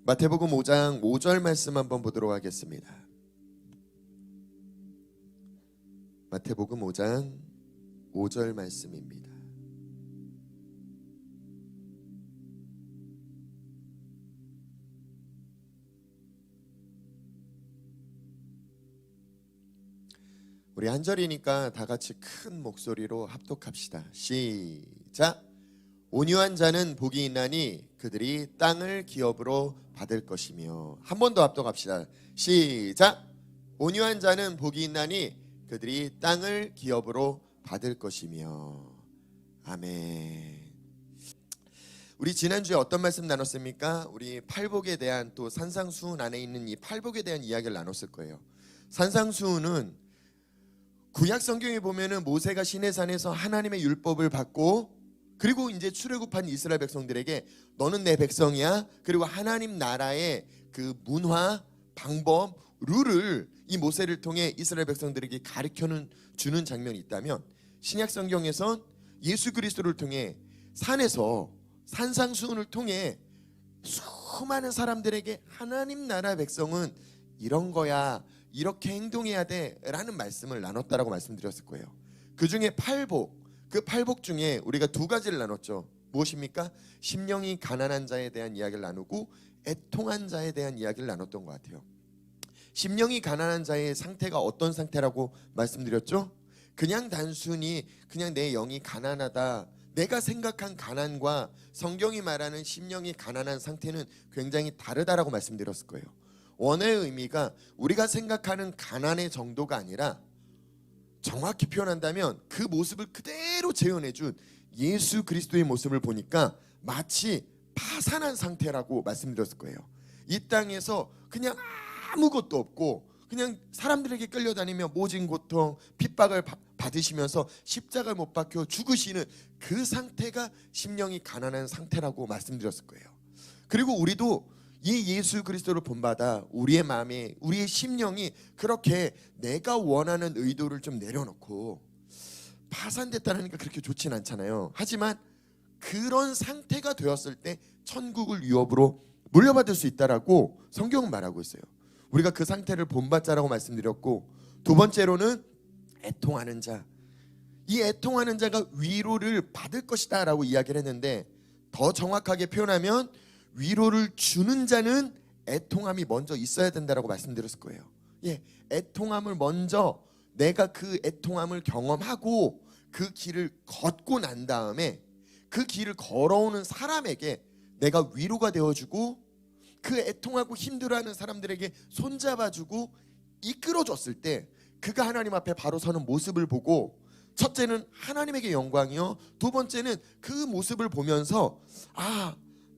마태복음 5장 5절 말씀 한번 보도록 하겠습니다. 마태복음 5장 5절 말씀입니다. 우리 한 절이니까 다 같이 큰 목소리로 합독합시다. 시작. 온유한 자는 복이 있나니 그들이 땅을 기업으로 받을 것이며. 한 번 더 합독합시다. 시작. 온유한 자는 복이 있나니 그들이 땅을 기업으로 받을 것이며. 아멘. 우리 지난주에 어떤 말씀 나눴습니까? 우리 팔복에 대한, 또 산상수훈 안에 있는 이 팔복에 대한 이야기를 나눴을 거예요. 산상수훈은 구약 성경에 보면은 모세가 시내산에서 하나님의 율법을 받고, 그리고 이제 출애굽한 이스라엘 백성들에게 너는 내 백성이야, 그리고 하나님 나라의 그 문화, 방법, 룰을 이 모세를 통해 이스라엘 백성들에게 가르쳐 주는 장면이 있다면, 신약 성경에선 예수 그리스도를 통해 산에서 산상수훈을 통해 수많은 사람들에게 하나님 나라 백성은 이런 거야, 이렇게 행동해야 돼 라는 말씀을 나눴다라고 말씀드렸을 거예요. 그 중에 팔복, 그 팔복 중에 우리가 두 가지를 나눴죠. 무엇입니까? 심령이 가난한 자에 대한 이야기를 나누고 애통한 자에 대한 이야기를 나눴던 것 같아요. 심령이 가난한 자의 상태가 어떤 상태라고 말씀드렸죠? 그냥 단순히 그냥 내 영이 가난하다, 내가 생각한 가난과 성경이 말하는 심령이 가난한 상태는 굉장히 다르다라고 말씀드렸을 거예요. 원어의 의미가 우리가 생각하는 가난의 정도가 아니라, 정확히 표현한다면 그 모습을 그대로 재현해준 예수 그리스도의 모습을 보니까 마치 파산한 상태라고 말씀드렸을 거예요. 이 땅에서 그냥 아무것도 없고 그냥 사람들에게 끌려다니며 모진 고통, 핍박을 받으시면서 십자가를 못 박혀 죽으시는 그 상태가 심령이 가난한 상태라고 말씀드렸을 거예요. 그리고 우리도 이 예수 그리스도를 본받아 우리의 마음에, 우리의 심령이 그렇게 내가 원하는 의도를 좀 내려놓고 파산됐다니까 그렇게 좋진 않잖아요. 하지만 그런 상태가 되었을 때 천국을 유업으로 물려받을 수 있다라고 성경은 말하고 있어요. 우리가 그 상태를 본받자라고 말씀드렸고, 두 번째로는 애통하는 자. 이 애통하는 자가 위로를 받을 것이다 라고 이야기를 했는데, 더 정확하게 표현하면 위로를 주는 자는 애통함이 먼저 있어야 된다라고 말씀드렸을 거예요. 예, 애통함을 먼저, 내가 그 애통함을 경험하고 그 길을 걷고 난 다음에 그 길을 걸어오는 사람에게 내가 위로가 되어주고, 그 애통하고 힘들어하는 사람들에게 손잡아주고 이끌어줬을 때 그가 하나님 앞에 바로 서는 모습을 보고, 첫째는 하나님에게 영광이요, 두 번째는 그 모습을 보면서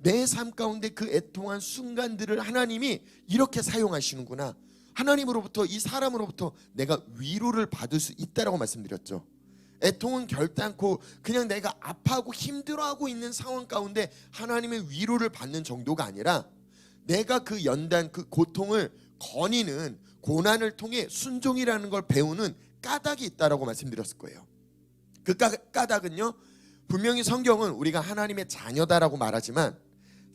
내 삶 가운데 그 애통한 순간들을 하나님이 이렇게 사용하시는구나, 하나님으로부터, 이 사람으로부터 내가 위로를 받을 수 있다라고 말씀드렸죠. 애통은 결단코 그냥 내가 아파하고 힘들어하고 있는 상황 가운데 하나님의 위로를 받는 정도가 아니라, 내가 그 연단, 그 고통을 거니는 고난을 통해 순종이라는 걸 배우는 까닭이 있다라고 말씀드렸을 거예요. 그 까닭은요, 분명히 성경은 우리가 하나님의 자녀다라고 말하지만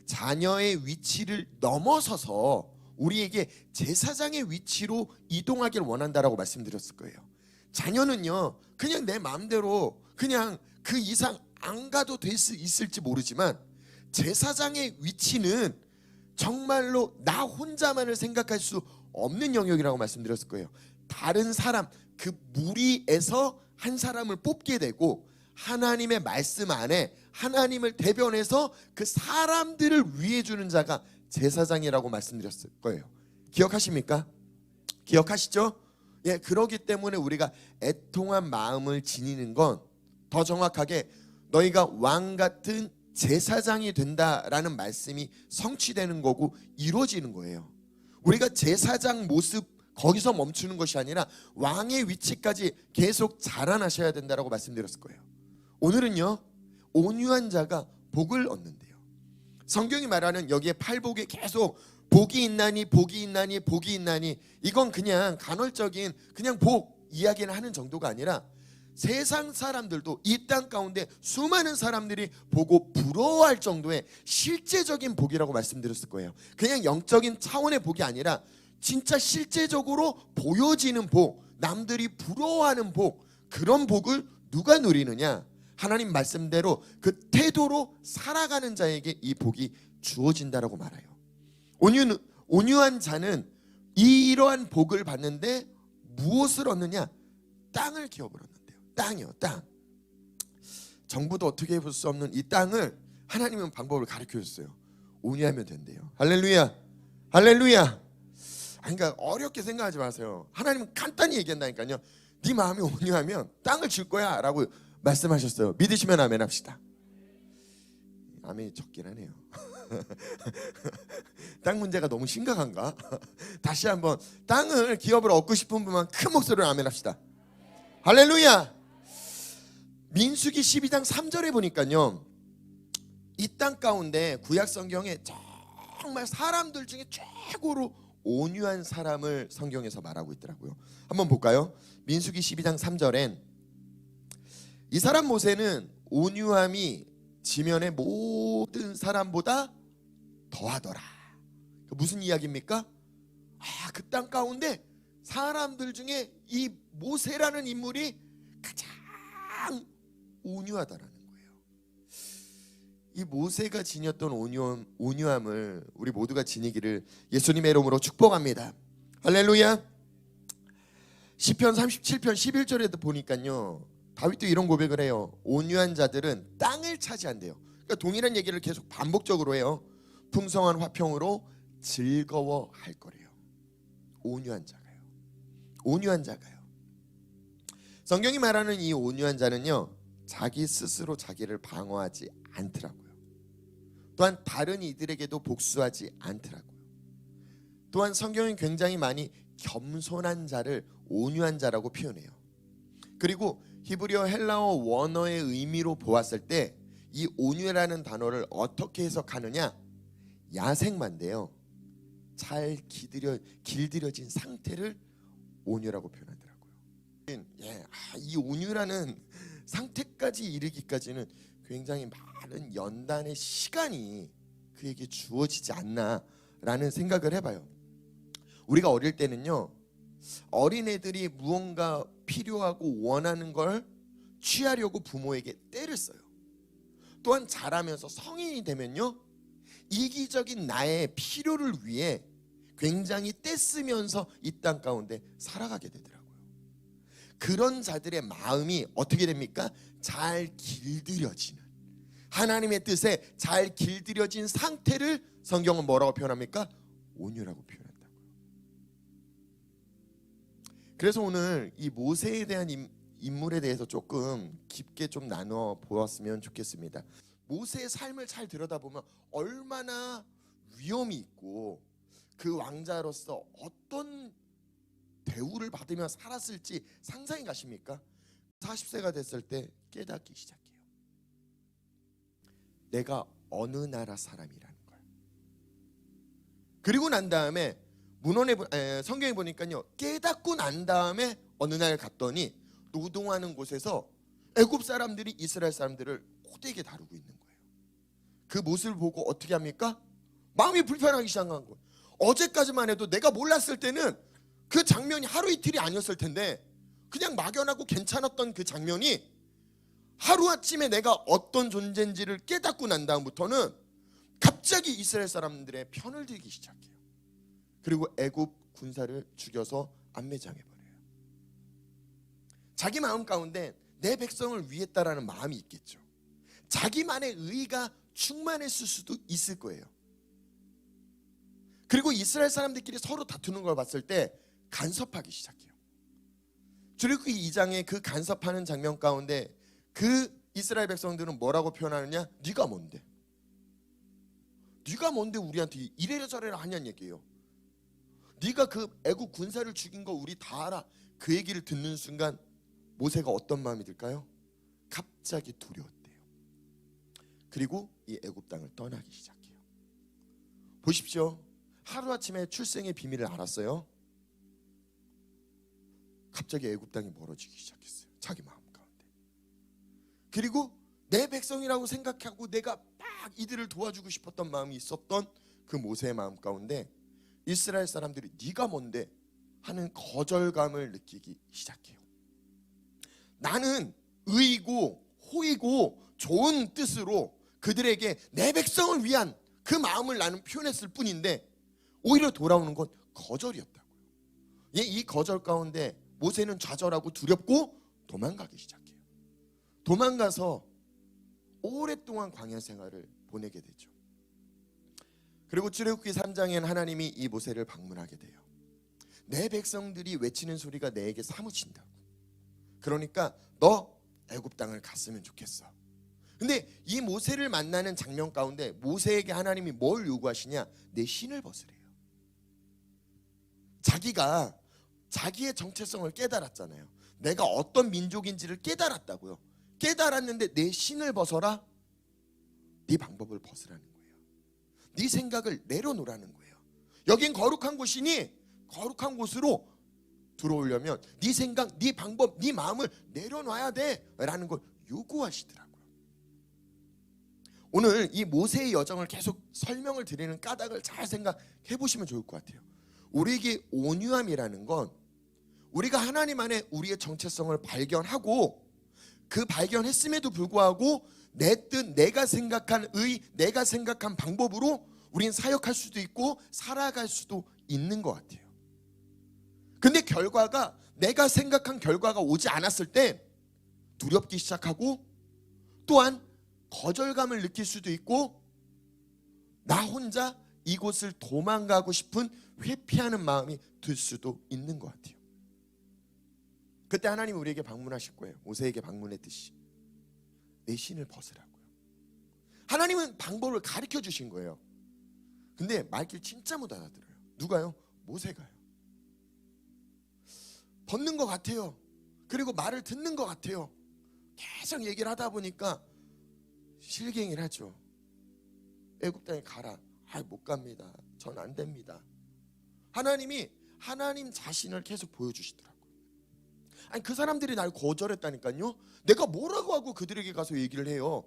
자녀의 위치를 넘어서서 우리에게 제사장의 위치로 이동하기를 원한다라고 말씀드렸을 거예요. 자녀는요, 그냥 내 마음대로 그냥 그 이상 안 가도 될 수 있을지 모르지만, 제사장의 위치는 정말로 나 혼자만을 생각할 수 없는 영역이라고 말씀드렸을 거예요. 다른 사람, 그 무리에서 한 사람을 뽑게 되고 하나님의 말씀 안에 하나님을 대변해서 그 사람들을 위해 주는 자가 제사장이라고 말씀드렸을 거예요. 기억하십니까? 기억하시죠? 예, 그러기 때문에 우리가 애통한 마음을 지니는 건, 더 정확하게 너희가 왕 같은 제사장이 된다라는 말씀이 성취되는 거고 이루어지는 거예요. 우리가 제사장 모습 거기서 멈추는 것이 아니라 왕의 위치까지 계속 자라나셔야 된다라고 말씀드렸을 거예요. 오늘은요, 온유한 자가 복을 얻는데요. 성경이 말하는 여기에 팔복에 계속 복이 있나니 복이 있나니 복이 있나니, 이건 그냥 간헐적인 그냥 복 이야기를 하는 정도가 아니라 세상 사람들도 이 땅 가운데 수많은 사람들이 보고 부러워할 정도의 실제적인 복이라고 말씀드렸을 거예요. 그냥 영적인 차원의 복이 아니라 진짜 실제적으로 보여지는 복, 남들이 부러워하는 복, 그런 복을 누가 누리느냐? 하나님 말씀대로 그 태도로 살아가는 자에게 이 복이 주어진다라고 말해요. 온유한 자는 이러한 복을 받는데 무엇을 얻느냐? 땅을 기업을 얻는데요. 땅이요, 땅. 정부도 어떻게 해볼 수 없는 이 땅을 하나님은 방법을 가르쳐 줬어요. 온유하면 된대요. 할렐루야, 할렐루야. 그러니까 어렵게 생각하지 마세요. 하나님은 간단히 얘기한다니까요. 네 마음이 온유하면 땅을 줄 거야 라고 말씀하셨어요. 믿으시면 아멘 합시다. 아멘이 적긴 하네요. 땅 문제가 너무 심각한가? 다시 한번 땅을 기업을 얻고 싶은 분만 큰 목소리로 아멘 합시다. 할렐루야. 민수기 12장 3절에 보니까요, 이 땅 가운데 구약 성경에 정말 사람들 중에 최고로 온유한 사람을 성경에서 말하고 있더라고요. 한번 볼까요? 민수기 12장 3절엔 이 사람 모세는 온유함이 지면의 모든 사람보다 더하더라. 무슨 이야기입니까? 그 땅 가운데 사람들 중에 이 모세라는 인물이 가장 온유하다라는 거예요. 이 모세가 지녔던 온유함을 우리 모두가 지니기를 예수님의 이름으로 축복합니다. 할렐루야. 시편 37편 11절에도 보니까요, 다윗도 이런 고백을 해요. 온유한 자들은 땅을 차지한대요. 그러니까 동일한 얘기를 계속 반복적으로 해요. 풍성한 화평으로 즐거워할 거래요. 온유한 자가요. 온유한 자가요. 성경이 말하는 이 온유한 자는요, 자기 스스로 자기를 방어하지 않더라고요. 또한 다른 이들에게도 복수하지 않더라고요. 또한 성경은 굉장히 많이 겸손한 자를 온유한 자라고 표현해요. 그리고 히브리어 헬라어 원어의 의미로 보았을 때 이 온유라는 단어를 어떻게 해석하느냐? 야생마인데요, 잘 길들여진 상태를 온유라고 표현하더라고요. 이 온유라는 상태까지 이르기까지는 굉장히 많은 연단의 시간이 그에게 주어지지 않나라는 생각을 해봐요. 우리가 어릴 때는요, 어린애들이 무언가 필요하고 원하는 걸 취하려고 부모에게 떼를 써요. 또한 자라면서 성인이 되면요, 이기적인 나의 필요를 위해 굉장히 떼쓰면서 이 땅 가운데 살아가게 되더라고요. 그런 자들의 마음이 어떻게 됩니까? 잘 길들여지는, 하나님의 뜻에 잘 길들여진 상태를 성경은 뭐라고 표현합니까? 온유라고 표현한다고요. 그래서 오늘 이 모세에 대한 인물에 대해서 조금 깊게 좀 나눠 보았으면 좋겠습니다. 모세의 삶을 잘 들여다보면 얼마나 위험이 있고 그 왕자로서 어떤 대우를 받으며 살았을지 상상이 가십니까? 40세가 됐을 때 깨닫기 시작해요. 내가 어느 나라 사람이라는 걸. 그리고 난 다음에 성경에 보니까요, 깨닫고 난 다음에 어느 날 갔더니 노동하는 곳에서 애굽 사람들이 이스라엘 사람들을 호되게 다루고 있는 거예요. 그 모습을 보고 어떻게 합니까? 마음이 불편하기 시작한 거예요. 어제까지만 해도 내가 몰랐을 때는 그 장면이 하루 이틀이 아니었을 텐데 그냥 막연하고 괜찮았던 그 장면이 하루아침에 내가 어떤 존재인지를 깨닫고 난 다음부터는 갑자기 이스라엘 사람들의 편을 들기 시작해요. 그리고 애굽 군사를 죽여서 안매장해버려요. 자기 마음 가운데 내 백성을 위했다라는 마음이 있겠죠. 자기만의 의의가 충만했을 수도 있을 거예요. 그리고 이스라엘 사람들끼리 서로 다투는 걸 봤을 때 간섭하기 시작해요. 출애굽기 2장의 그 간섭하는 장면 가운데 그 이스라엘 백성들은 뭐라고 표현하느냐? 네가 뭔데? 네가 뭔데 우리한테 이래라 저래라 하냐는 얘기예요. 네가 그 애국 군사를 죽인 거 우리 다 알아. 그 얘기를 듣는 순간 모세가 어떤 마음이 들까요? 갑자기 두려웠대요. 그리고 이 애굽 땅을 떠나기 시작해요. 보십시오. 하루아침에 출생의 비밀을 알았어요. 갑자기 애굽 땅이 멀어지기 시작했어요. 자기 마음 가운데. 그리고 내 백성이라고 생각하고 내가 막 이들을 도와주고 싶었던 마음이 있었던 그 모세의 마음 가운데 이스라엘 사람들이 네가 뭔데 하는 거절감을 느끼기 시작해요. 나는 의이고 호이고 좋은 뜻으로 그들에게 내 백성을 위한 그 마음을 나는 표현했을 뿐인데 오히려 돌아오는 건 거절이었다고요. 이 거절 가운데 모세는 좌절하고 두렵고 도망가기 시작해요. 도망가서 오랫동안 광야 생활을 보내게 되죠. 그리고 출애굽기 3장엔 하나님이 이 모세를 방문하게 돼요. 내 백성들이 외치는 소리가 내게 사무친다고. 그러니까 너 애굽 땅을 갔으면 좋겠어. 근데 이 모세를 만나는 장면 가운데 모세에게 하나님이 뭘 요구하시냐? 내 신을 벗으래요. 자기가 자기의 정체성을 깨달았잖아요. 내가 어떤 민족인지를 깨달았다고요. 깨달았는데 내 신을 벗어라. 네 방법을 벗으라는 거예요. 네 생각을 내려놓으라는 거예요. 여긴 거룩한 곳이니 거룩한 곳으로 들어오려면 네 생각, 네 방법, 네 마음을 내려놔야 돼 라는 걸 요구하시더라고요. 오늘 이 모세의 여정을 계속 설명을 드리는 까닭을 잘 생각해 보시면 좋을 것 같아요. 우리에게 온유함이라는 건 우리가 하나님 안에 우리의 정체성을 발견하고 그 발견했음에도 불구하고 내 뜻, 내가 생각한 의, 내가 생각한 방법으로 우린 사역할 수도 있고 살아갈 수도 있는 것 같아요. 근데 결과가 내가 생각한 결과가 오지 않았을 때 두렵기 시작하고 또한 거절감을 느낄 수도 있고 나 혼자 이곳을 도망가고 싶은 회피하는 마음이 들 수도 있는 것 같아요. 그때 하나님이 우리에게 방문하실 거예요. 모세에게 방문했듯이 내 신을 벗으라고요. 하나님은 방법을 가르쳐 주신 거예요. 근데 말길 진짜 못 알아들어요. 누가요? 모세가요. 벗는 것 같아요. 그리고 말을 듣는 것 같아요. 계속 얘기를 하다 보니까 실갱이를 하죠. 애굽 땅에 가라. 못 갑니다. 전 안 됩니다. 하나님이 하나님 자신을 계속 보여주시더라고요. 아니 그 사람들이 날 거절했다니까요. 내가 뭐라고 하고 그들에게 가서 얘기를 해요.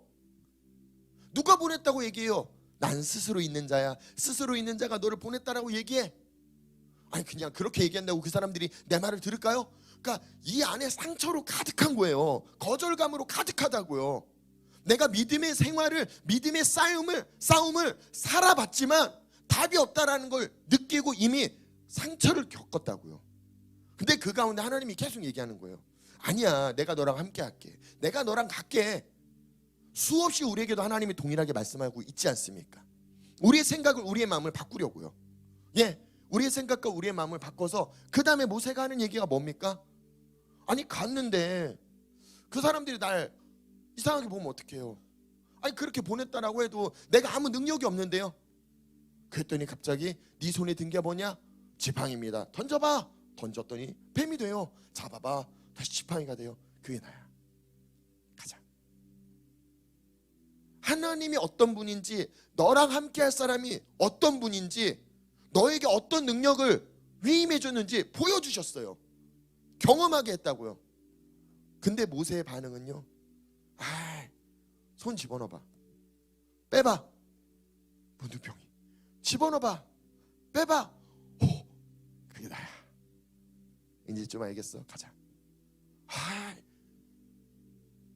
누가 보냈다고 얘기해요? 난 스스로 있는 자야. 스스로 있는 자가 너를 보냈다라고 얘기해. 아니 그냥 그렇게 얘기한다고 그 사람들이 내 말을 들을까요? 그러니까 이 안에 상처로 가득한 거예요. 거절감으로 가득하다고요. 내가 믿음의 생활을, 믿음의 싸움을 살아봤지만 답이 없다라는 걸 느끼고 이미 상처를 겪었다고요. 근데 그 가운데 하나님이 계속 얘기하는 거예요. 아니야, 내가 너랑 함께 할게. 내가 너랑 갈게. 수없이 우리에게도 하나님이 동일하게 말씀하고 있지 않습니까? 우리의 생각을, 우리의 마음을 바꾸려고요. 우리의 생각과 우리의 마음을 바꿔서 그 다음에 모세가 하는 얘기가 뭡니까? 아니 갔는데 그 사람들이 날 이상하게 보면 어떡해요? 아니 그렇게 보냈다라고 해도 내가 아무 능력이 없는데요. 그랬더니 갑자기 네 손에 든 게 뭐냐? 지팡이입니다. 던져봐. 던졌더니 뱀이 돼요. 잡아봐. 다시 지팡이가 돼요. 그게 나야. 가자. 하나님이 어떤 분인지, 너랑 함께 할 사람이 어떤 분인지, 너에게 어떤 능력을 위임해 줬는지 보여주셨어요. 경험하게 했다고요. 근데 모세의 반응은요, 손 집어넣어봐. 빼봐. 문둥병이. 집어넣어봐. 빼봐. 그게 나야. 이제 좀 알겠어. 가자.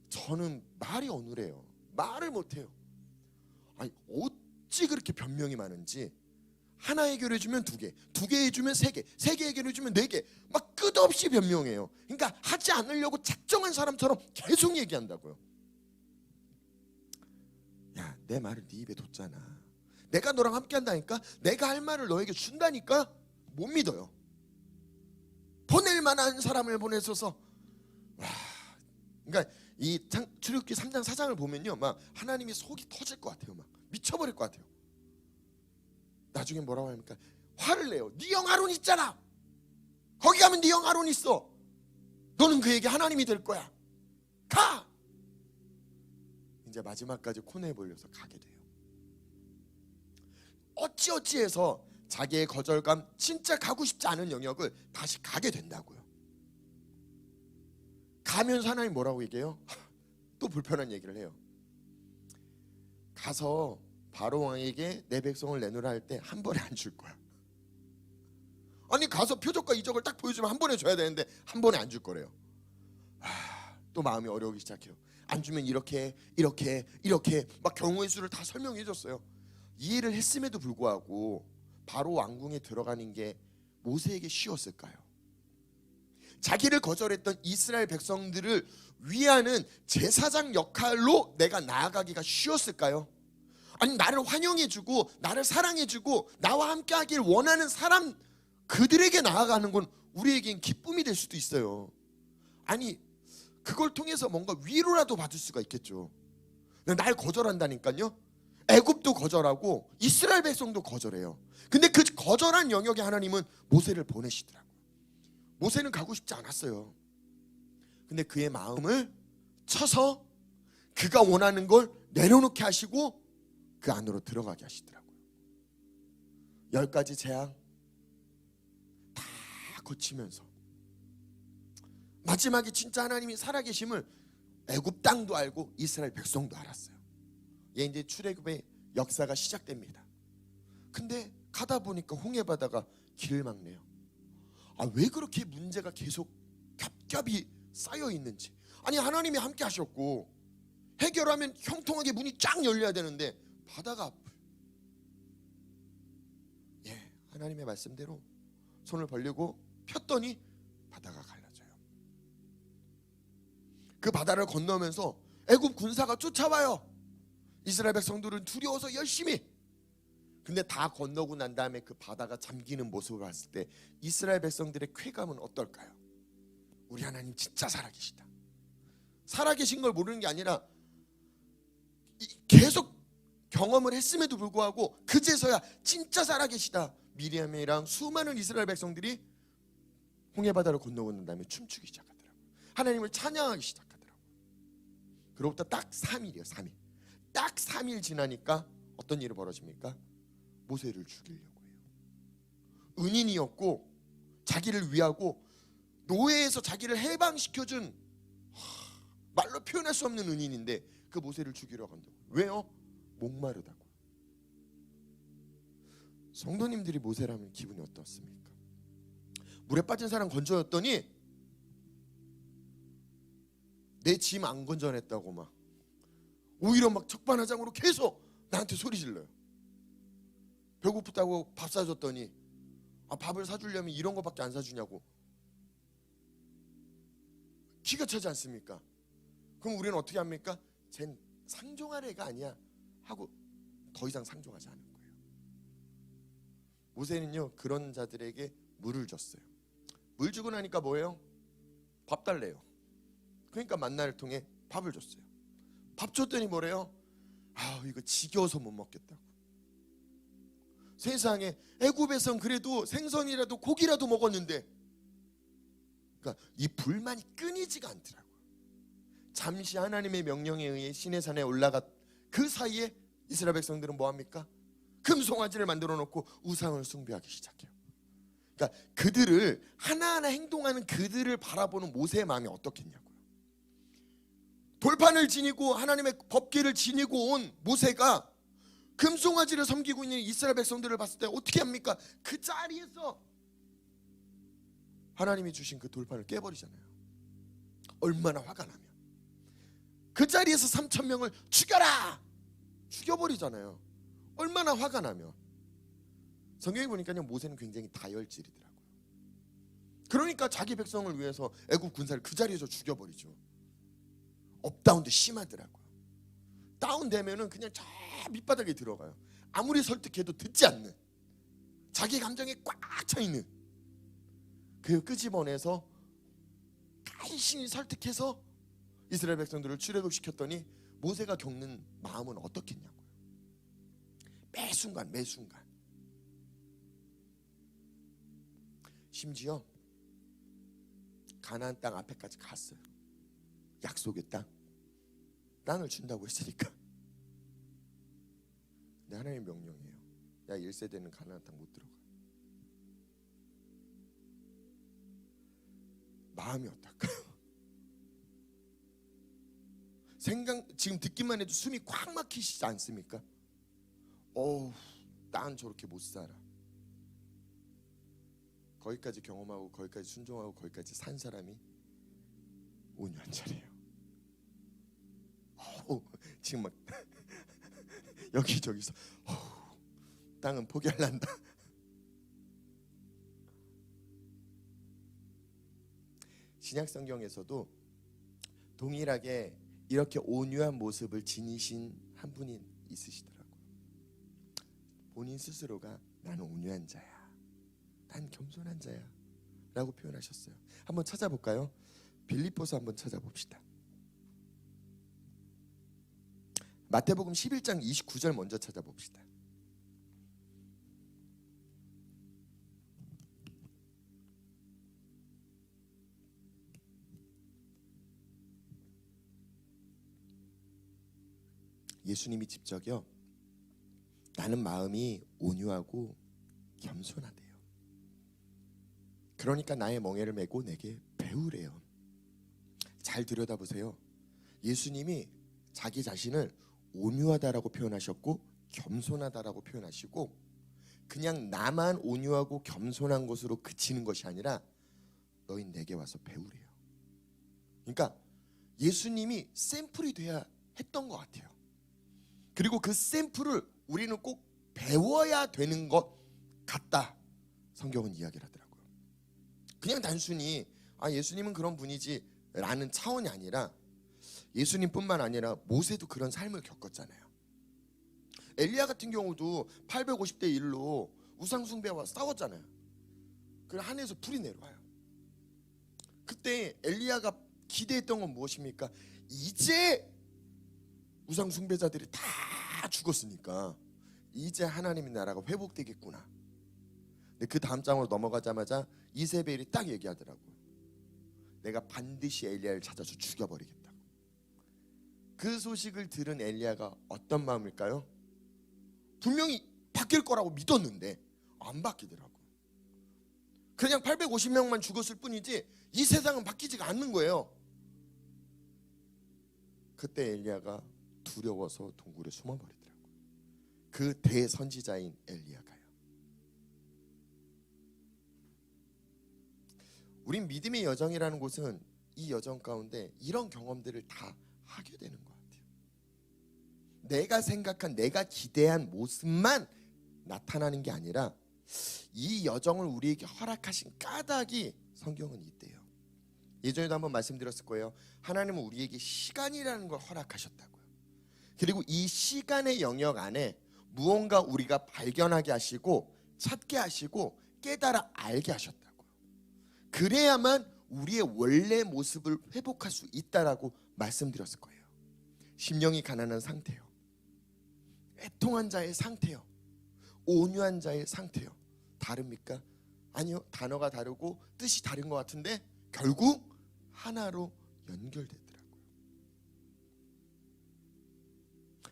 저는 말이 어눌해요. 말을 못해요. 아니 어찌 그렇게 변명이 많은지. 하나 해결해주면 2개, 2개 해주면 3개, 3개 해결해주면 4개, 막 끝없이 변명해요. 그러니까 하지 않으려고 작정한 사람처럼 계속 얘기한다고요. 야, 내 말을 네 입에 뒀잖아. 내가 너랑 함께 한다니까? 내가 할 말을 너에게 준다니까? 못 믿어요. 보낼 만한 사람을 보내줘서 그러니까 이 출애굽기 3장 4장을 보면요, 막 하나님이 속이 터질 것 같아요. 막 미쳐버릴 것 같아요. 나중에 뭐라고 합니까? 화를 내요. 네 형 아론 있잖아. 거기 가면 네 형 아론 있어. 너는 그에게 하나님이 될 거야. 가! 이제 마지막까지 코너에 몰려서 가게 돼요. 어찌어찌해서 자기의 거절감, 진짜 가고 싶지 않은 영역을 다시 가게 된다고요. 가면서 하나님 뭐라고 얘기해요? 또 불편한 얘기를 해요. 가서 바로 왕에게 내 백성을 내놓으라 할 때 한 번에 안 줄 거야. 아니 가서 표적과 이적을 딱 보여주면 한 번에 줘야 되는데 한 번에 안 줄 거래요. 또 마음이 어려우기 시작해요. 안 주면 이렇게 막 경우의 수를 다 설명해 줬어요. 이해를 했음에도 불구하고 바로 왕궁에 들어가는 게 모세에게 쉬웠을까요? 자기를 거절했던 이스라엘 백성들을 위하는 제사장 역할로 내가 나아가기가 쉬웠을까요? 아니 나를 환영해주고 나를 사랑해주고 나와 함께하길 원하는 사람 그들에게 나아가는 건 우리에겐 기쁨이 될 수도 있어요. 아니 그걸 통해서 뭔가 위로라도 받을 수가 있겠죠. 날 거절한다니까요. 애굽도 거절하고 이스라엘 백성도 거절해요. 근데 그 거절한 영역에 하나님은 모세를 보내시더라고요. 모세는 가고 싶지 않았어요. 근데 그의 마음을 쳐서 그가 원하는 걸 내려놓게 하시고 그 안으로 들어가게 하시더라고요. 10가지 재앙 다 거치면서 마지막에 진짜 하나님이 살아계심을 애굽 땅도 알고 이스라엘 백성도 알았어요. 이제 출애굽의 역사가 시작됩니다. 근데 가다 보니까 홍해 바다가 길을 막네요. 왜 그렇게 문제가 계속 겹겹이 쌓여 있는지. 아니 하나님이 함께 하셨고 해결하면 형통하게 문이 쫙 열려야 되는데 바다가 아파요. 하나님의 말씀대로 손을 벌리고 폈더니 바다가 갈라져요. 그 바다를 건너면서 애굽 군사가 쫓아와요. 이스라엘 백성들은 두려워서 열심히. 근데 다 건너고 난 다음에 그 바다가 잠기는 모습을 봤을 때 이스라엘 백성들의 쾌감은 어떨까요? 우리 하나님 진짜 살아계시다. 살아계신 걸 모르는 게 아니라 계속 경험을 했음에도 불구하고 그제서야 진짜 살아계시다. 미리암이랑 수많은 이스라엘 백성들이 홍해바다를 건너고 난 다음에 춤추기 시작하더라고요. 하나님을 찬양하기 시작하더라고요. 그로부터 딱 3일이에요. 3일. 딱 3일 지나니까 어떤 일이 벌어집니까? 모세를 죽이려고 해요. 은인이었고 자기를 위하고 노예에서 자기를 해방시켜준 말로 표현할 수 없는 은인인데 그 모세를 죽이려고 한다고. 왜요? 목마르다고. 성도님들이 모세라면 기분이 어떻습니까? 물에 빠진 사람 건져였더니 내 짐 안 건져냈다고 막 오히려 막 적반하장으로 계속 나한테 소리 질러요. 배고프다고 밥 사줬더니 밥을 사주려면 이런 거밖에 안 사주냐고. 기가 차지 않습니까? 그럼 우리는 어떻게 합니까? 쟨 상종할 애가 아니야 하고 더 이상 상종하지 않은 거예요. 모세는요 그런 자들에게 물을 줬어요. 물 주고 나니까 뭐예요? 밥 달래요. 그러니까 만나를 통해 밥을 줬어요. 밥 줬더니 뭐래요? 이거 지겨워서 못 먹겠다고. 세상에 애굽에선 그래도 생선이라도 고기라도 먹었는데 그러니까 이 불만이 끊이지가 않더라고요. 잠시 하나님의 명령에 의해 시내산에 올라가 그 사이에 이스라엘 백성들은 뭐합니까? 금송아지를 만들어 놓고 우상을 숭배하기 시작해요. 그러니까 그들을 하나하나 행동하는 그들을 바라보는 모세의 마음이 어떻겠냐고요. 돌판을 지니고 하나님의 법궤를 지니고 온 모세가 금송아지를 섬기고 있는 이스라엘 백성들을 봤을 때 어떻게 합니까? 그 자리에서 하나님이 주신 그 돌판을 깨버리잖아요. 얼마나 화가 나면 그 자리에서 3,000명을 죽여라! 죽여버리잖아요. 얼마나 화가 나면. 성경에 보니까요 모세는 굉장히 다혈질이더라고요. 그러니까 자기 백성을 위해서 애굽 군사를 그 자리에서 죽여버리죠. 업다운도 심하더라고요. 다운되면은 그냥 저 밑바닥에 들어가요. 아무리 설득해도 듣지 않는, 자기 감정에 꽉 차있는, 그 끄집어내서 간신히 설득해서 이스라엘 백성들을 출애굽시켰더니 모세가 겪는 마음은 어떻겠냐고요. 매 순간 심지어 가나안 땅 앞에까지 갔어요. 약속의 땅을 준다고 했으니까. 근데 하나님의 명령이에요. 야 1세대는 가나안 땅 못 들어가. 마음이 어떨까요? 지금 듣기만 해도 숨이 꽉 막히시지 않습니까? 난 저렇게 못 살아. 거기까지 경험하고 거기까지 순종하고 거기까지 산 사람이 온유한 자리예요. 지금 막 여기저기서 땅은 포기할란다. 신약 성경에서도 동일하게 이렇게 온유한 모습을 지니신 한 분이 있으시더라고요. 본인 스스로가 나는 온유한 자야, 난 겸손한 자야 라고 표현하셨어요. 한번 찾아볼까요? 빌립보서 한번 찾아봅시다. 마태복음 11장 29절 먼저 찾아봅시다. 예수님이 직접요, 나는 마음이 온유하고 겸손하대요. 그러니까 나의 멍에를 메고 내게 배우래요. 잘 들여다보세요. 예수님이 자기 자신을 온유하다라고 표현하셨고 겸손하다라고 표현하시고, 그냥 나만 온유하고 겸손한 것으로 그치는 것이 아니라 너희 내게 와서 배우래요. 그러니까 예수님이 샘플이 돼야 했던 것 같아요. 그리고 그 샘플을 우리는 꼭 배워야 되는 것 같다, 성경은 이야기를 하더라고요. 그냥 단순히 예수님은 그런 분이지 라는 차원이 아니라, 예수님뿐만 아니라 모세도 그런 삶을 겪었잖아요. 엘리야 같은 경우도 850대 1로 우상숭배와 싸웠잖아요. 그래서 하늘에서 불이 내려와요. 그때 엘리야가 기대했던 건 무엇입니까? 이제 우상숭배자들이 다 죽었으니까 이제 하나님의 나라가 회복되겠구나. 근데 그 다음 장으로 넘어가자마자 이세벨이 딱 얘기하더라고요. 내가 반드시 엘리야를 찾아서 죽여버리겠다고. 그 소식을 들은 엘리야가 어떤 마음일까요? 분명히 바뀔 거라고 믿었는데 안 바뀌더라고요. 그냥 850명만 죽었을 뿐이지 이 세상은 바뀌지가 않는 거예요. 그때 엘리야가 두려워서 동굴에 숨어버리더라고요. 그 대선지자인 엘리야가요. 우린 믿음의 여정이라는 곳은 이 여정 가운데 이런 경험들을 다 하게 되는 것 같아요. 내가 생각한, 내가 기대한 모습만 나타나는 게 아니라 이 여정을 우리에게 허락하신 까닭이 성경은 있대요. 예전에도 한번 말씀드렸을 거예요. 하나님은 우리에게 시간이라는 걸 허락하셨다고요. 그리고 이 시간의 영역 안에 무언가 우리가 발견하게 하시고 찾게 하시고 깨달아 알게 하셨다고요. 그래야만 우리의 원래 모습을 회복할 수 있다라고 말씀드렸을 거예요. 심령이 가난한 상태요, 애통한 자의 상태요, 온유한 자의 상태요. 다릅니까? 아니요. 단어가 다르고 뜻이 다른 것 같은데 결국 하나로 연결되더라고요.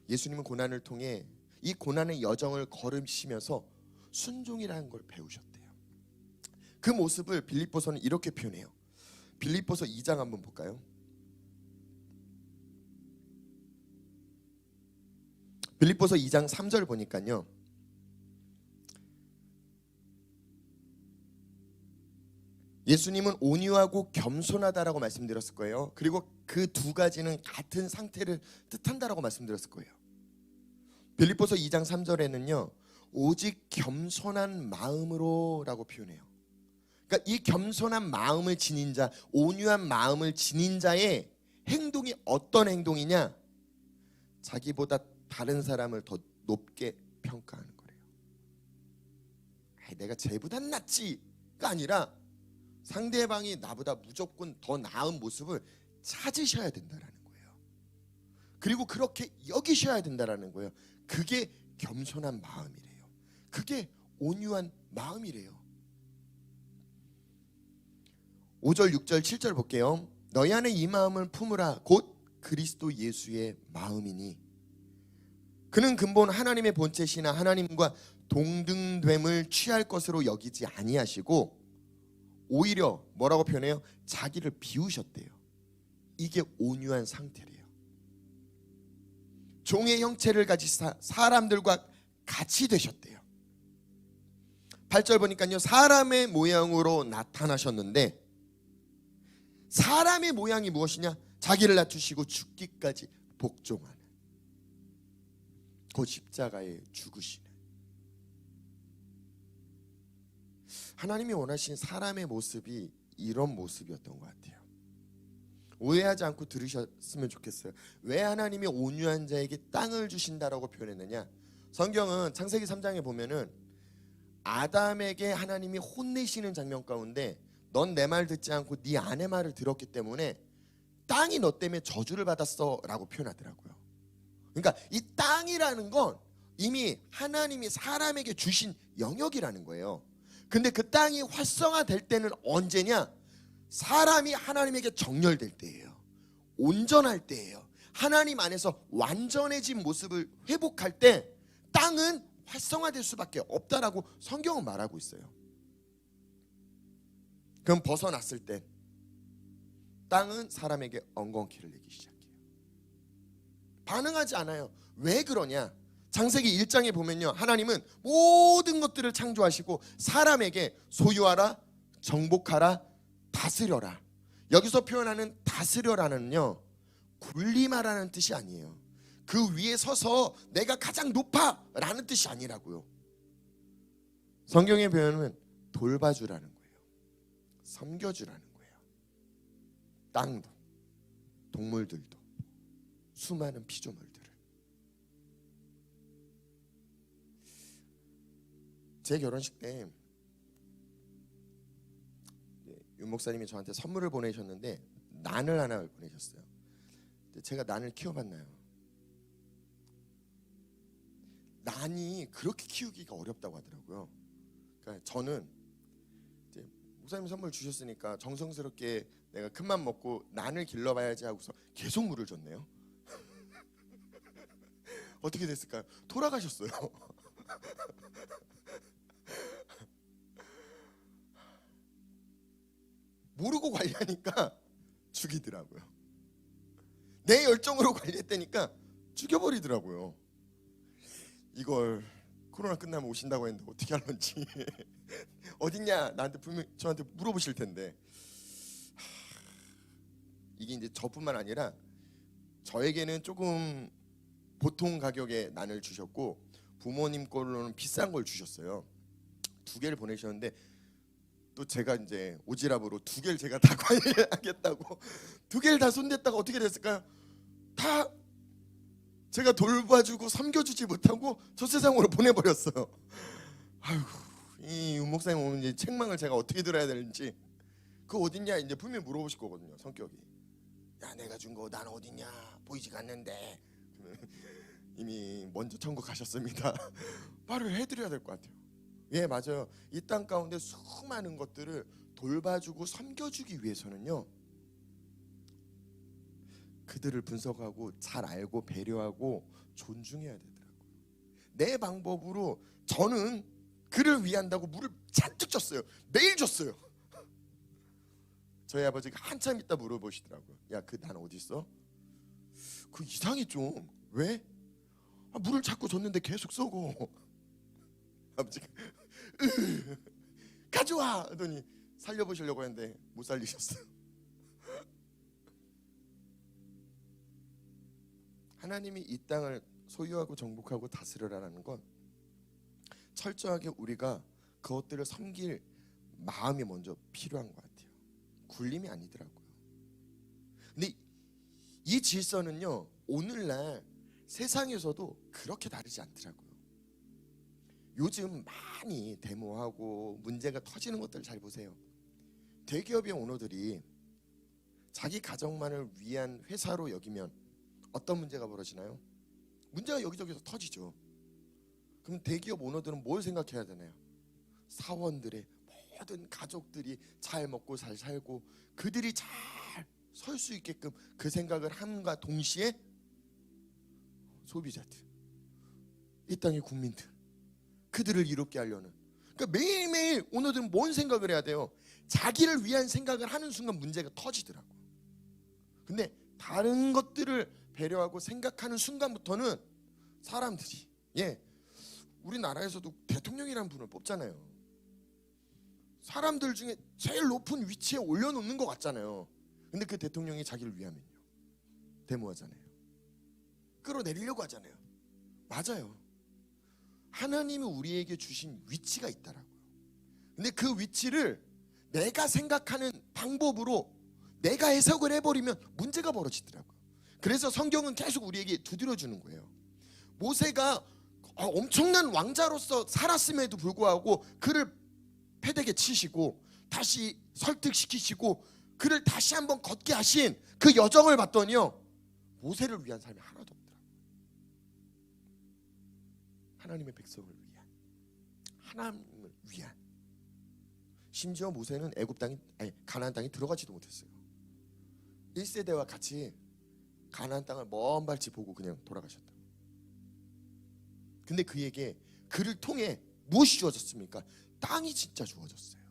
예수님은 고난을 통해 이 고난의 여정을 걸으시면서 순종이라는 걸 배우셨대요. 그 모습을 빌립보서는 이렇게 표현해요. 빌립보서 2장 한번 볼까요? 빌립보서 2장 3절 보니까요, 예수님은 온유하고 겸손하다라고 말씀드렸을 거예요. 그리고 그 두 가지는 같은 상태를 뜻한다라고 말씀드렸을 거예요. 빌립보서 2장 3절에는요 오직 겸손한 마음으로 라고 표현해요. 그러니까 이 겸손한 마음을 지닌 자, 온유한 마음을 지닌 자의 행동이 어떤 행동이냐, 자기보다 다른 사람을 더 높게 평가하는 거래요. 내가 쟤보단 낫지가 아니라 상대방이 나보다 무조건 더 나은 모습을 찾으셔야 된다라는 거예요. 그리고 그렇게 여기셔야 된다라는 거예요. 그게 겸손한 마음이래요. 그게 온유한 마음이래요. 5절, 6절, 7절 볼게요. 너희 안에 이 마음을 품으라. 곧 그리스도 예수의 마음이니 그는 근본 하나님의 본체시나 하나님과 동등됨을 취할 것으로 여기지 아니하시고 오히려 뭐라고 표현해요? 자기를 비우셨대요. 이게 온유한 상태래요. 종의 형체를 가지사 사람들과 같이 되셨대요. 8절 보니까요, 사람의 모양으로 나타나셨는데, 사람의 모양이 무엇이냐? 자기를 낮추시고 죽기까지 복종하는, 그 십자가에 죽으시는, 하나님이 원하신 사람의 모습이 이런 모습이었던 것 같아요. 오해하지 않고 들으셨으면 좋겠어요. 왜 하나님이 온유한 자에게 땅을 주신다라고 표현했느냐? 성경은 창세기 3장에 보면은 아담에게 하나님이 혼내시는 장면 가운데, 넌 내 말 듣지 않고 네 아내 말을 들었기 때문에 땅이 너 때문에 저주를 받았어 라고 표현하더라고요. 그러니까 이 땅이라는 건 이미 하나님이 사람에게 주신 영역이라는 거예요. 근데 그 땅이 활성화될 때는 언제냐? 사람이 하나님에게 정렬될 때예요. 온전할 때예요. 하나님 안에서 완전해진 모습을 회복할 때 땅은 활성화될 수밖에 없다라고 성경은 말하고 있어요. 그럼 벗어났을 때 땅은 사람에게 엉겅퀴를 내기 시작해요. 반응하지 않아요. 왜 그러냐? 창세기 1장에 보면요, 하나님은 모든 것들을 창조하시고 사람에게 소유하라, 정복하라, 다스려라. 여기서 표현하는 다스려라는요, 군림하라는 뜻이 아니에요. 그 위에 서서 내가 가장 높아 라는 뜻이 아니라고요. 성경의 표현은 돌봐주라는 거예요. 섬겨주라는 거예요. 땅도, 동물들도, 수많은 피조물들을. 제 결혼식 때 윤 목사님이 저한테 선물을 보내셨는데 난을 하나 보내셨어요. 제가 난을 키워봤나요? 난이 그렇게 키우기가 어렵다고 하더라고요. 그러니까 저는 이제 목사님 선물 주셨으니까 정성스럽게 내가 큰맘 먹고 난을 길러봐야지 하고서 계속 물을 줬네요. 어떻게 됐을까요? 돌아가셨어요. 모르고 관리하니까 죽이더라고요. 내 열정으로 관리했다니까 죽여버리더라고요. 이걸 코로나 끝나면 오신다고 했는데 어떻게 할런지 어딨냐 나한테 분명 저한테 물어보실 텐데, 이게 이제 저뿐만 아니라 저에게는 조금 보통 가격의 난을 주셨고 부모님 걸로는 비싼 걸 주셨어요. 2개를 보내셨는데 또 제가 이제 오지랖으로 2개를 제가 다 관리하겠다고 2개를 다 손댔다가 어떻게 됐을까요? 다 제가 돌봐주고 섬겨주지 못하고 저 세상으로 보내버렸어요. 아이고, 이 윤 목사님 오면 이제 책망을 제가 어떻게 들어야 되는지. 그 어딨냐 이제 분명히 물어보실 거거든요. 성격이, 야 내가 준 거 난 어딨냐 보이지가 않는데, 이미 먼저 천국 가셨습니다. 말을 해드려야 될 것 같아요. 예, 맞아요. 이 땅 가운데 수많은 것들을 돌봐주고 섬겨주기 위해서는요, 그들을 분석하고 잘 알고 배려하고 존중해야 되더라고요. 내 방법으로 저는 그를 위한다고 물을 잔뜩 줬어요. 매일 줬어요. 저희 아버지가 한참 있다 물어보시더라고요. 야, 그 난 어디 있어? 그 이상해 좀. 왜? 물을 자꾸 줬는데 계속 쏘고. 아버지가 가져와 하더니 살려보시려고 했는데 못 살리셨어요. 하나님이 이 땅을 소유하고 정복하고 다스려라는 건 철저하게 우리가 그것들을 섬길 마음이 먼저 필요한 것 같아요. 굴림이 아니더라고요. 근데 이 질서는요, 오늘날 세상에서도 그렇게 다르지 않더라고요. 요즘 많이 데모하고 문제가 터지는 것들 잘 보세요. 대기업의 오너들이 자기 가정만을 위한 회사로 여기면 어떤 문제가 벌어지나요? 문제가 여기저기서 터지죠. 그럼 대기업 오너들은 뭘 생각해야 되나요? 사원들의 모든 가족들이 잘 먹고 잘 살고 그들이 잘 설 수 있게끔 그 생각을 함과 동시에 소비자들, 이 땅의 국민들, 그들을 이롭게 하려는, 그러니까 매일매일 오너들은 뭔 생각을 해야 돼요? 자기를 위한 생각을 하는 순간 문제가 터지더라고요. 근데 다른 것들을 배려하고 생각하는 순간부터는 사람들이 우리나라에서도 대통령이라는 분을 뽑잖아요. 사람들 중에 제일 높은 위치에 올려놓는 것 같잖아요. 근데 그 대통령이 자기를 위하면요, 데모하잖아요. 끌어내리려고 하잖아요. 맞아요. 하나님이 우리에게 주신 위치가 있다라고요. 근데 그 위치를 내가 생각하는 방법으로 내가 해석을 해버리면 문제가 벌어지더라고요. 그래서 성경은 계속 우리에게 두드려주는 거예요. 모세가 엄청난 왕자로서 살았음에도 불구하고 그를 패대기에 치시고 다시 설득시키시고 그를 다시 한번 걷게 하신 그 여정을 봤더니요, 모세를 위한 삶이 하나도 없더라고요. 하나님의 백성을 위한, 하나님을 위한. 심지어 모세는 가나안 땅에 들어가지도 못했어요. 1세대와 같이 가나안 땅을 먼 발치 보고 그냥 돌아가셨다. 근데 그에게 그를 통해 무엇이 주어졌습니까? 땅이 진짜 주어졌어요.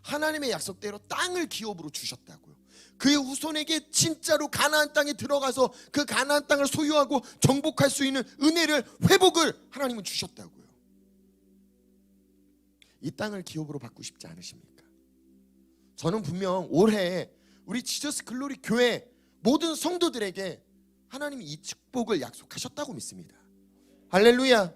하나님의 약속대로 땅을 기업으로 주셨다고요. 그의 후손에게 진짜로 가나안 땅에 들어가서 그 가나안 땅을 소유하고 정복할 수 있는 은혜를, 회복을 하나님은 주셨다고요. 이 땅을 기업으로 받고 싶지 않으십니까? 저는 분명 올해 우리 지저스 글로리 교회 모든 성도들에게 하나님이 이 축복을 약속하셨다고 믿습니다. 할렐루야.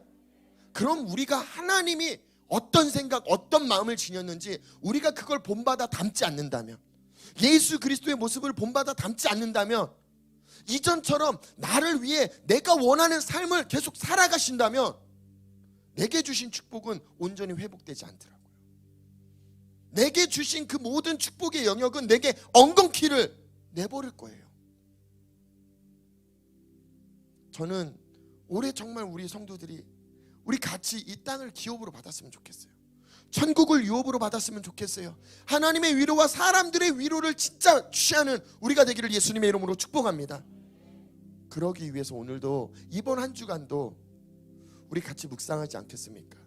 그럼 우리가 하나님이 어떤 생각, 어떤 마음을 지녔는지 우리가 그걸 본받아 담지 않는다면, 예수 그리스도의 모습을 본받아 담지 않는다면, 이전처럼 나를 위해 내가 원하는 삶을 계속 살아가신다면 내게 주신 축복은 온전히 회복되지 않더라고요. 내게 주신 그 모든 축복의 영역은 내게 엉겅퀴를 내버릴 거예요. 저는 올해 정말 우리 성도들이 우리 같이 이 땅을 기업으로 받았으면 좋겠어요. 천국을 유업으로 받았으면 좋겠어요. 하나님의 위로와 사람들의 위로를 진짜 취하는 우리가 되기를 예수님의 이름으로 축복합니다. 그러기 위해서 오늘도 이번 한 주간도 우리 같이 묵상하지 않겠습니까?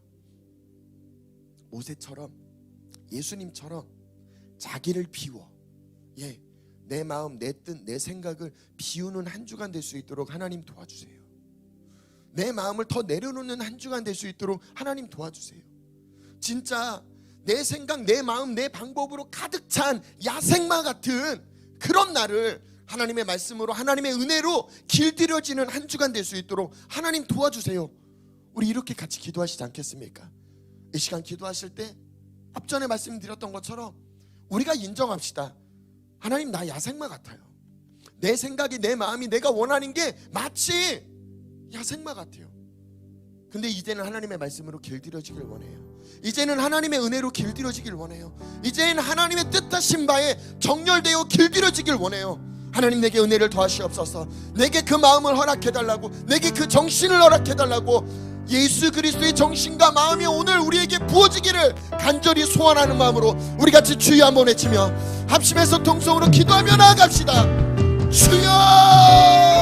모세처럼, 예수님처럼 자기를 비워, 내 마음, 내 뜻, 내 생각을 비우는 한 주간 될 수 있도록 하나님 도와주세요. 내 마음을 더 내려놓는 한 주간 될 수 있도록 하나님 도와주세요. 진짜 내 생각, 내 마음, 내 방법으로 가득 찬 야생마 같은 그런 나를 하나님의 말씀으로, 하나님의 은혜로 길들여지는 한 주간 될 수 있도록 하나님 도와주세요. 우리 이렇게 같이 기도하시지 않겠습니까? 이 시간 기도하실 때 앞전에 말씀드렸던 것처럼 우리가 인정합시다. 하나님, 나 야생마 같아요. 내 생각이, 내 마음이, 내가 원하는 게 마치 야생마 같아요. 근데 이제는 하나님의 말씀으로 길들여지길 원해요. 이제는 하나님의 은혜로 길들여지길 원해요. 이제는 하나님의 뜻하신 바에 정렬되어 길들여지길 원해요. 하나님, 내게 은혜를 더하시옵소서. 내게 그 마음을 허락해달라고, 내게 그 정신을 허락해달라고, 예수 그리스도의 정신과 마음이 오늘 우리에게 부어지기를 간절히 소원하는 마음으로 우리 같이 주여 한번 외치며 합심해서 통성으로 기도하며 나아갑시다. 주여!